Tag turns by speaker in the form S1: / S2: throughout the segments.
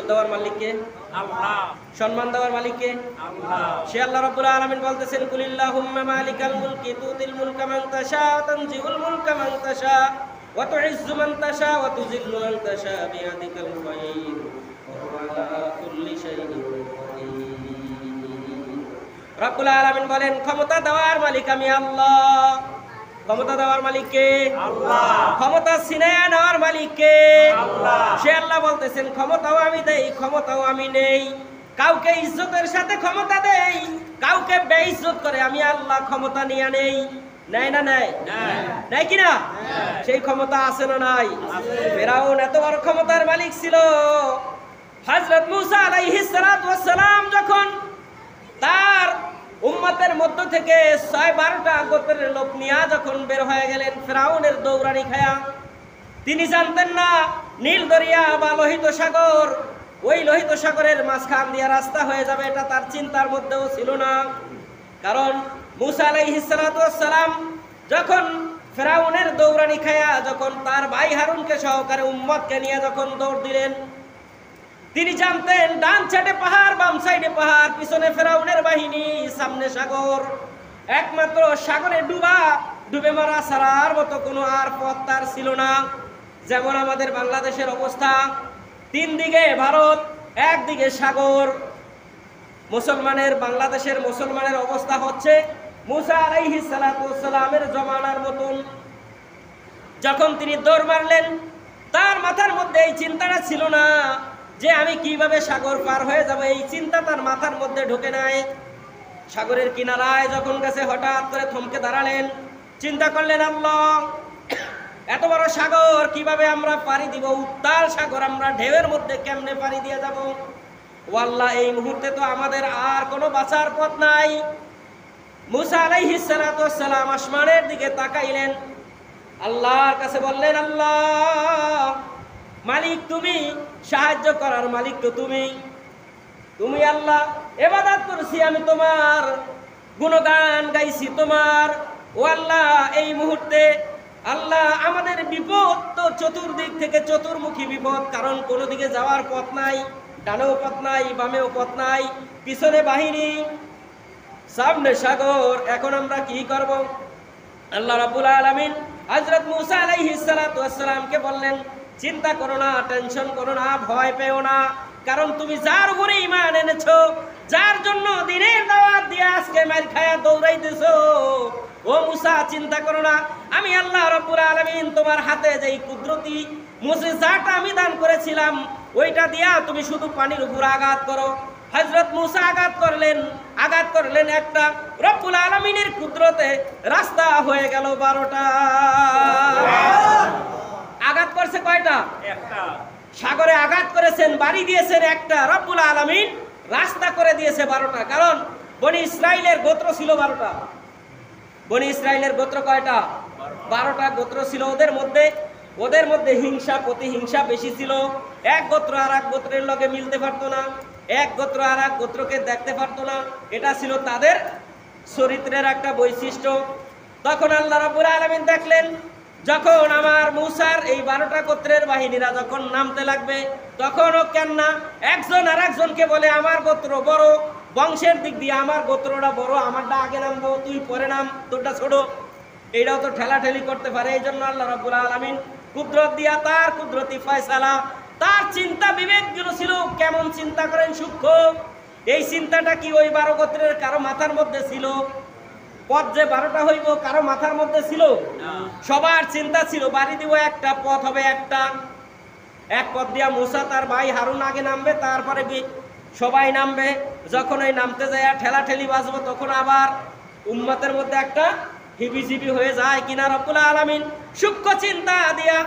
S1: দেওয়ার মালিক কে?
S2: আল্লাহ।
S1: সম্মান দেওয়ার মালিক কে?
S2: আল্লাহ।
S1: সে আল্লাহ রাব্বুল আলামিন বলতেছেন, কুলিল্লাহুম্মা মালিকাল মুলকি তুতিল মুলকা মান তাশা ওয়া তানজিউল মুলকা মান তাশা ওয়া তুইজ্জু মান তাশা ওয়া তুযিল্লু মান তাশা বিয়াদিকাল খায়র ওয়া হুয়া আলা কুল্লি শাইইন কাদির। রাব্বুল আলামিন বলেন, ক্ষমতা দেওয়ার মালিক আমি আল্লাহ। ক্ষমতা দেওয়ার মালিক কে?
S2: আল্লাহ।
S1: ক্ষমতা ছিনিয়ে নেওয়ার মালিক কে?
S2: আল্লাহ।
S1: সে আল্লাহ বলতেছেন, ক্ষমতাও আমি দেই, ক্ষমতাও আমি নেই। কাউকে ইজ্জতের সাথে ক্ষমতা দেই, কাউকে বেইজ্জত করে আমি আল্লাহ ক্ষমতা নিয়ে নেই। নেয় না নেয়? নেয় কিনা? সেই ক্ষমতা আছে না নাই? ফিরআউন এত বড় ক্ষমতার মালিক ছিল। হযরত মূসা আলাইহিস সালাতু ওয়াস সালাম যখন তার উম্মতের মধ্য থেকে ৬-১২টা গোত্রের লোক নিয়ে যখন বের হয়ে গেলেন ফিরআউনের দৌড়ানি খায়া, তিনি জানতেন না নীল দরিয়া বা লোহিত সাগর, ওই লোহিত সাগরের মাঝখান দিয়ে রাস্তা হয়ে যাবে, এটা তার চিন্তার মধ্যেও ছিল না। কারণ মূসা আলাইহিস সালাতু ওয়াস সালাম যখন ফিরআউনের দৌড়ানি খায়া যখন তার ভাই হারুনকে সহকারে উম্মতকে নিয়ে যখন দৌড় দিলেন, তিনি জানতেন ডান সাইডে পাহাড়, বাম সাইডে পাহাড়, পিছনে ফিরআউনের বাহিনী, সামনে সাগর। একমাত্র সাগরে ডুবে মারা ছাড়ার মতো কোনো আর পথ তার ছিল না। যেমন আমাদের বাংলাদেশের অবস্থা, 3 দিকে ভারত, একদিকে সাগর। বাংলাদেশের মুসলমানের অবস্থা হচ্ছে মূসা আলাইহিস সালাতু ওয়াস সালামের জমানার মতন। যখন তিনি দৌড় মারলেন, তার মাথার মধ্যে এই চিন্তাটা ছিল না যে আমি কিভাবে সাগর পার হয়ে যাব, এই চিন্তা তার মাথার মধ্যে ঢোকে নাই। সাগরের কিনারায় যখন গেছে, হঠাৎ করে থমকে দাঁড়ালেন, চিন্তা করলেন, আল্লাহ এত বড় সাগর কিভাবে আমরা পাড়ি দিব? উত্তাল সাগর, আমরা ঢেউয়ের মধ্যে কেমনে পাড়ি দিয়ে যাব? ও আল্লাহ, এই মুহূর্তে তো আমাদের আর কোনো বাঁচার পথ নাই। মূসা আলাইহিস সালাতু ওয়াস সালাম আসমানের দিকে তাকাইলেন, আল্লাহর কাছে বললেন, আল্লাহ মালিক তুমি, সাহায্য করার মালিক তো তুমি আল্লাহ। ইবাদত করছি আমি তোমার, গুণগান গাইছি তোমার। ও আল্লাহ, এই মুহূর্তে আল্লাহ আমাদের বিপদ তো চতুর্দিক থেকে, চতুর্মুখী বিপদ। কারণ কোনো দিকে যাওয়ার পথ নাই, ডানেও পথ নাই, বামেও পথ নাই, পিছনে বাহিনী, সামনে সাগর। এখন আমরা কি করব? আল্লাহ রাব্বুল আলামিন হযরত মূসা আলাইহিস সালাতু ওয়াস সালামকে বললেন, চিন্তা করো না, টেনশন করো না, ভয় পেও না। কারণ তুমি যার উপরে ঈমান এনেছো, যার জন্য দিনের দাওয়াত দিয়ে আজকে মার খায়া দৌড়াইতেছো, ও মূসা চিন্তা করো না। আমি আল্লাহ রাব্বুল আলামিন তোমার হাতে যেই কুদরতি মুজিজাটা আমি দান করেছিলাম, ওইটা দিয়া তুমি শুধু পানির উপর আঘাত করো। হযরত মূসা আঘাত করলেন একটা, রব্বুল আলামিনের কুদরতে রাস্তা হয়ে গেল 12টা। আঘাত করছে কয়টা?
S2: একটা।
S1: সাগরে আঘাত করেছেন, বাড়ি দিয়েছেন একটা, রব্বুল আলামিন রাস্তা করে দিয়েছে 12টা। কারণ বনি ইসরাইলের গোত্র ছিল 12টা। বনি ইসরাইলের গোত্র কয়টা? 12টা গোত্র ছিল। ওদের মধ্যে হিংসা প্রতিহিংসা বেশি ছিল। এক গোত্র আর এক গোত্রের লগে মিলতে পারতো না, এক গোত্র আর এক গোত্রকে দেখতে পারতো না। এটা ছিল তাদের চরিত্রের একটা বৈশিষ্ট্য। তখন আল্লাহ রাব্বুল আলামিন দেখলেন, যখন আমার মূসার এই 12টা গোত্রের বাহিনীরা যখন নামতে লাগবে, তখনও কেন না একজন আর একজনকে বলে, আমার গোত্র বড়, বংশের দিক দিয়ে আমার গোত্রটা বড়, আমারটা আগে নামবো, তুই পরে নাম, তোরটা ছোট। এইটাও তো ঠেলাঠেলি করতে পারে। এই জন্য আল্লাহ রাব্বুল আলামিন কুদরত দিয়া, তার কুদরতি ফয়সালা, তার চিন্তা বিবেক গুলো ছিল কেমন, চিন্তা করেন সূক্ষ্ম। এই চিন্তাটা কি ওই 12 গোত্রের কারো মাথার মধ্যে ছিল? পথ যে 12টা হইব কারো মাথার মধ্যে ছিল? সবার চিন্তা ছিল বাড়ি দিব একটা, পথ হবে একটা। এক পথ দিয়া মূসা তার ভাই হারুন আগে নামবে, তারপরে সবাই নামবে। যখন ওই নামতে যায় ঠেলাঠেলি বাজবো, তখন আবার উম্মতের মধ্যে একটা হিবিজিবি হয়ে যায় কিনা। রব্বুল আলামিন সূক্ষ্ম চিন্তা দিয়া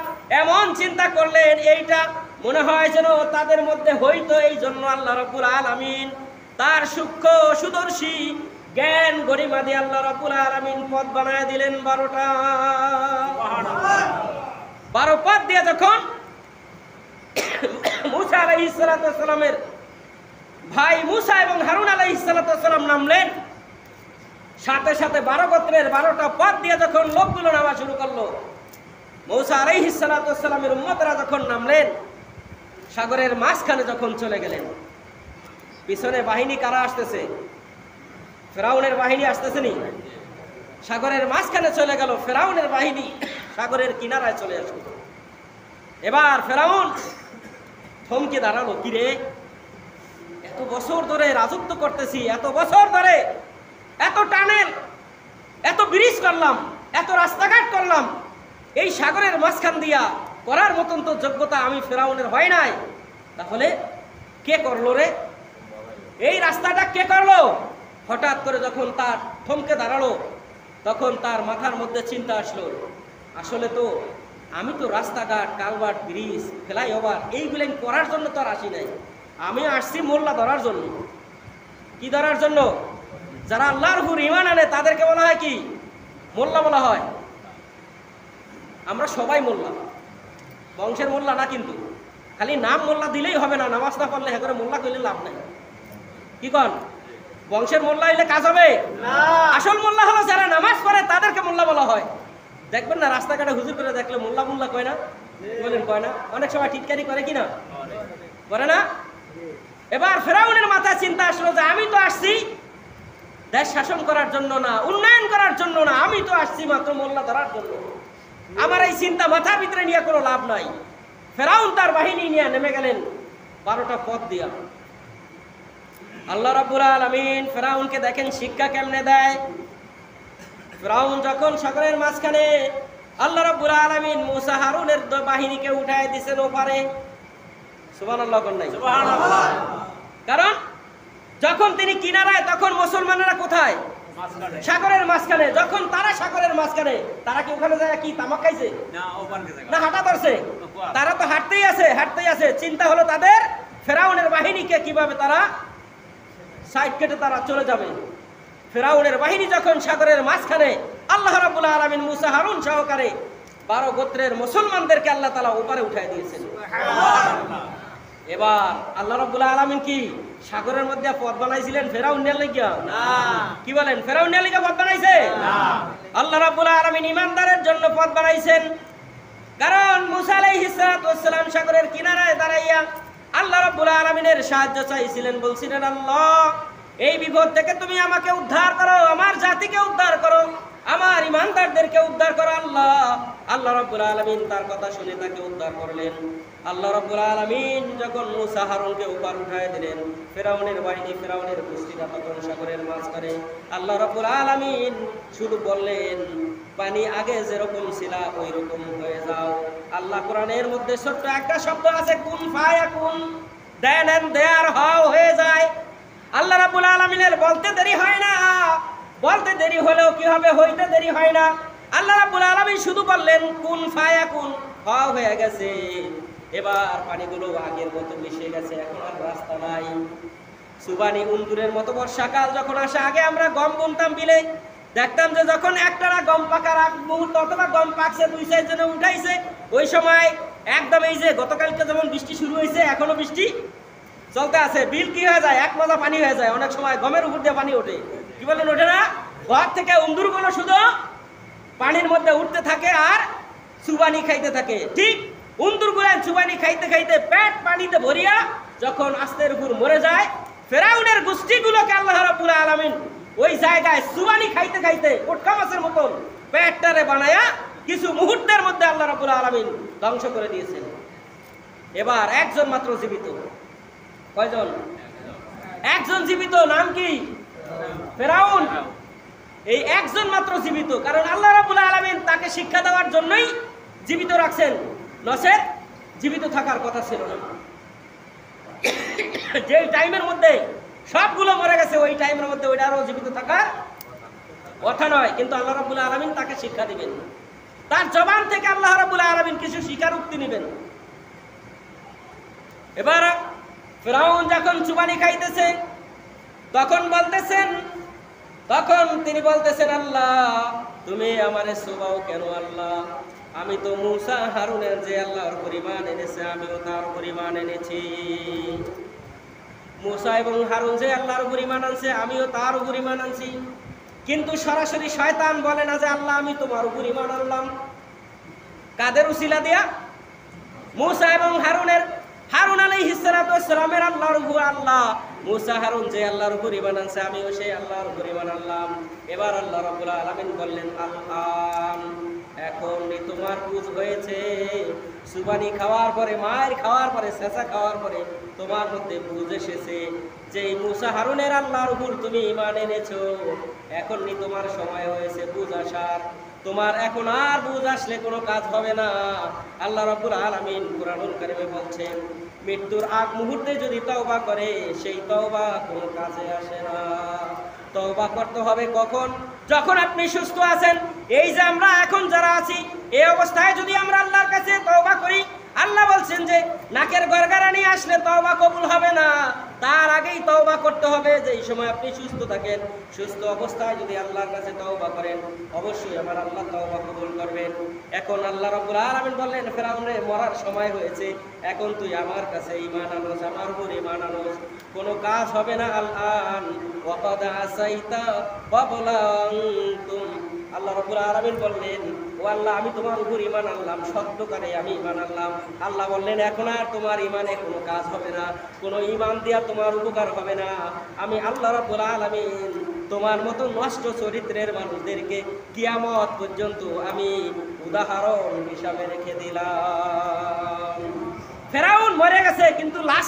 S1: এমন চিন্তা করলেন, এইটা মনে হয় যেন তাদের মধ্যে হইতো। এই জন্য আল্লাহ রাব্বুল আলামিন তার সূক্ষ্ম সুদর্শী জ্ঞান গরিমা দিয়ে আল্লাহ রাব্বুল আলামিন পথ বানায় দিলেন 12টা। 12 পথ দিয়ে যখন মূসা আলাইহিস সালাতু ওয়াস সালামের ভাই মূসা এবং হারুন আলাইহিস সালাতু ওয়াস সালাম নামলেন, সাথে সাথে 12 গোত্রের 12টা পথ দিয়ে যখন লোকগুলো নামা শুরু করলো, মূসা আলাইহিস সালাতু ওয়াস সালামের উম্মতরা যখন নামলেন, সাগরের মাঝখানে যখন চলে গেলেন, পিছনে বাহিনী কারা আসতেছে? ফেরাউনের বাহিনী আসতেছে নি? সাগরের মাঝখানে চলে গেল ফেরাউনের বাহিনী, সাগরের কিনারায় চলে আসলো। এবার ফেরাউন থমকে দাঁড়ালো, কিরে এত বছর ধরে রাজত্ব করতেছি, এত বছর ধরে এত টানেল, এত ব্রিজ করলাম, এত রাস্তাঘাট করলাম, এই সাগরের মাঝখান দিয়া করার মতন তো যোগ্যতা আমি ফেরাউনের হয় নাই, তাহলে কে করলো রে? এই রাস্তাটা কে করলো? হঠাৎ করে যখন তার থমকে দাঁড়ালো, তখন তার মাথার মধ্যে চিন্তা আসলো, আসলে তো আমি তো রাস্তাঘাট, কালভার্ট, ব্রিজ, ফ্লাইওভার এইগুলো করার জন্য তো আর আসি নাই, আমি আসছি মোল্লা ধরার জন্য। কি ধরার জন্য? যারা আল্লাহর উপর ঈমান আনে তাদেরকে বলা হয় কি? মোল্লা বলা হয়। আমরা সবাই মোল্লা, বংশের মোল্লা না, কিন্তু খালি নাম মোল্লা দিলেই হবে না, নামাজ না পড়লে হ্যাঁ করে মোল্লা করলে লাভ নাই। কি কন? বংশের মোল্লা হইলে কাজ হবে না। আসল মোল্লা হলো যারা নামাজ পড়ে তাদেরকে মোল্লা বলা হয়। দেখবেন না রাস্তাঘাটে হুজুর করে দেখলে মোল্লা মোল্লা কয় না? বলেন কয় না? অনেক সময় টিটকারি করে কি না করে না? এবার ফেরাউনের মাথায় চিন্তা আসলো যে আমি তো আসছি দেশ শাসন করার জন্য না, উন্নয়ন করার জন্য না, আমি তো আসছি মাত্র মোল্লা ধরার জন্য। আমার এই চিন্তা মাথার ভিতরে নিয়ে কোনো লাভ নাই। ফেরাউন তার বাহিনী নিয়ে নেমে গেলেন 12টা পথ দিয়া। আল্লাহ রাব্বুল আলামিন ফেরাউনকে দেখেন শিক্ষা কেমনে দেয়। ফেরাউন যখন সাগরের মাঝখানে, আল্লাহ রাব্বুল আলামিন মুসা হারুনের বাহিনীকে উঠায় দিয়েছেন ওপারে। সুবহানাল্লাহ কোন নাই? সুবহানাল্লাহ। কারণ যখন তিনি কিনারায় তখন মুসলমানেরা কোথায়? সাগরের মাঝখানে। যখন তারা সাগরের মাঝখানে, তারা কি ওখানে যায় কি তামাক খাইছে না হাঁটা ধরছে? তারা তো হাঁটতেই আছে। চিন্তা হলো তাদের ফেরাউনের বাহিনীকে কিভাবে তারা সাইড কেটে তারা চলে যাবে। ফেরাউনের বাহিনী যখন সাগরের মাঝখানে, আল্লাহ রাব্বুল আলামিন মুসা হারুন সহকারে 12 গোত্রের মুসলমানদেরকে আল্লাহ তাআলা ওপারে উঠায় দিয়েছেন। এবার আল্লাহ রাব্বুল আলামিন কি সাগরের মধ্যে পথ বানাইছিলেন ফেরাউন নিয়ে লাগিয়া? না। কি বলেন? ফেরাউন নিয়ে লাগিয়া পথ বানাইছে? না। আল্লাহ রাব্বুল আলামিন ঈমানদারের জন্য পথ বানাইছেন। কারণ মুসা আলাইহিস সালাম সাগরের কিনারায় দাঁড়াইয়া আল্লাহ রাব্বুল আলামিনের সাহায্য চাইছিলেন, বলছিলেন আল্লাহ এই বিপদ থেকে তুমি আমাকে উদ্ধার করো, আমার জাতিকে উদ্ধার করো, আমার ঈমানদারদেরকে উদ্ধার করো আল্লাহ। আল্লাহ রাব্বুল আলামিন তার কথা শুনে তাকে উদ্ধার করলেন। আল্লাহ রাব্বুল আলামিন যখন মুসা হারুনকে উপর উঠায় দিলেন, ফেরাউনের বাহিনী, ফেরাউনের গোষ্ঠীরা তখন সাগরের মাঝখানে। আল্লাহ রাব্বুল আলামিন শুধু বললেন পানি আগে যেরকম ছিল ওই রকম হয়ে যাও। আল্লাহ কোরআনের মধ্যে ছোট্ট একটা শব্দ আছে, কুন ফায়াকুন, দেন এন্ড দেয়ার হও, হয়ে যায়। আল্লাহ রাব্বুল আলামিনের বলতে দেরি হয় না, বলতে দেরি হলেও কি হবে, হইতে দেরি হয় না। আল্লাহ রাব্বুল আলামিন শুধু বললেন কুন ফায়াকুন, হও হয়ে গেছে। এবার পানিগুলো আগের মতো মিশে গেছে, এখন আর রাস্তা নাই। সুবানি উন্দুরের মতো বর্ষাকাল যখন আসে, আগে আমরা গম বুনতাম বিলে, দেখতাম যে যখন একটানা গম পাকার আগ মুহূর্ত অথবা গম পাকছে, 2-4 জনে উঠাইছে, ওই সময় একদম এই যে গতকালকে যেমন বৃষ্টি শুরু হয়েছে, এখনো বৃষ্টি চলতে আছে, বিল কি হয়ে যায়, এক মাজা পানি হয়ে যায়। অনেক সময় গমের উপর দিয়ে পানি ওঠে, কি বলেন ওঠে না? ঘর থেকে উন্দুরগুলো শুধু পানির মধ্যে উঠতে থাকে আর চুবানি খাইতে থাকে। ঠিক উন্দুরগুলো চুবানি খাইতে খাইতে পেট পানিতে ভরিয়া যখন আস্তের উপর মরে যায়, ফেরাউনের গোষ্ঠীগুলোকে আল্লাহ রাব্বুল আলামিন ওই জায়গায় চুবানি খাইতে খাইতে পটকা মাছের মতন পেটটারে বানায়া কিছু মুহূর্তের মধ্যে আল্লাহ রাব্বুল আলামিন ধ্বংস করে দিয়েছেন। এবার একজন মাত্র জীবিত। কয়জন? একজন জীবিত। নাম কি? ফেরাউন। এই একজন মাত্র জীবিত, কারণ আল্লাহ রাব্বুল আলামিন তাকে শিক্ষা দেওয়ার জন্যই জীবিত রাখছেন, নচেত জীবিত থাকার কথা ছিল না। যে টাইমের মধ্যে সবগুলো মরে গেছে, ওই টাইমের মধ্যে ওইটা আরো জীবিত থাকার কথা নয়, কিন্তু আল্লাহ রাব্বুল আলামিন তাকে শিক্ষা দিবেন। তার জবান থেকে আল্লাহ রাব্বুল আলামিন কিছু স্বীকারোক্তি নেবেন। এবার ফেরাউন যখন চুবানি খাইতেছে তখন তিনি বলতেছেন আল্লাহ তুমি আমারে সুবাও কেন আল্লাহ? আমি তো মুসা হারুনের যে আল্লাহর পরিমাণ এনেছে আমিও তার পরিমাণ এনেছি। মুসা এবং হারুন যে আল্লাহর পরিমাণ আনছে আমিও তার পরিমাণ আনছি, কিন্তু সরাসরি শয়তান বলে না যে আল্লাহ আমি তোমার পরিমাণ আনলাম। কাদের উসিলা দিয়া? মুসা এবং হারুনের হারুন আলাইহিস সালাতু ওয়াস সালামের আল্লাহর উপর আল্লাহ, মুসা হারুন যে আল্লাহর উপর ঈমান আনছে আমিও সেই আল্লাহর উপর ঈমান আনলাম। এবার আল্লাহ রাব্বুল আলামিন বললেন, আল-আন, এখন তোমার বুঝ হয়েছে। সুবানি খাওয়ার পরে, মায়ের খাওয়ার পরে, চেঁচা খাওয়ার পরে তোমার মধ্যে বুঝ এসেছে যে মুসা হারুনের আল্লাহর উপর তুমি ঈমান এনেছো। এখন তোমার সময় হয়েছে বুঝ আসার। তোমার এখন আর বুঝ আসলে কোনো কাজ হবে না। আল্লাহ রাব্বুল আলামিন কুরআনুল কারীমে বলছেন, মৃত্যুর আগ মুহূর্তে যদি তওবা করে সেই তওবা কোনো কাজে আসে না। তওবা করতে হবে কখন? যখন আপনি সুস্থ আছেন। এই যে আমরা এখন যারা আছি এই অবস্থায় যদি আমরা আল্লাহর কাছে তওবা করি, আল্লাহ বলছেন যে নাকের গড়গড়ানি আসলে তওবা কবুল হবে না, তার আগেই তওবা করতে হবে। যে এই সময় আপনি সুস্থ থাকেন, সুস্থ অবস্থায় যদি আল্লাহর কাছে তওবা করেন অবশ্যই আমার আল্লাহ তওবা কবুল করবেন। এখন আল্লাহ রাব্বুল আলামিন বললেন, ফেরাউন রে, মরার সময় হয়েছে, এখন তুই আমার কাছে ঈমান আনোস, আমার উপর ঈমান আনোস, কোনো কাজ হবে না। আল-আন ওয়াকাদ আসাইতা ক্বাবলা আনতুম, আল্লাহ রাব্বুল আলামিন বললেন, ও আল্লাহ, আমি তোমার উপর ঈমান আনলাম, সত্যকারে আমি ঈমান আনলাম। আল্লাহ বললেন, এখন আর তোমার ঈমানে কোনো কাজ হবে না, কোনো ঈমান দিয়া তোমার উপকার হবে না। আমি আল্লাহ রাব্বুল আলামিন তোমার মতো নষ্ট চরিত্রের মানুষদেরকে কিয়ামত পর্যন্ত আমি উদাহরণ হিসাবে রেখে দিলাম। ফেরাউন মরে গেছে, কিন্তু লাশ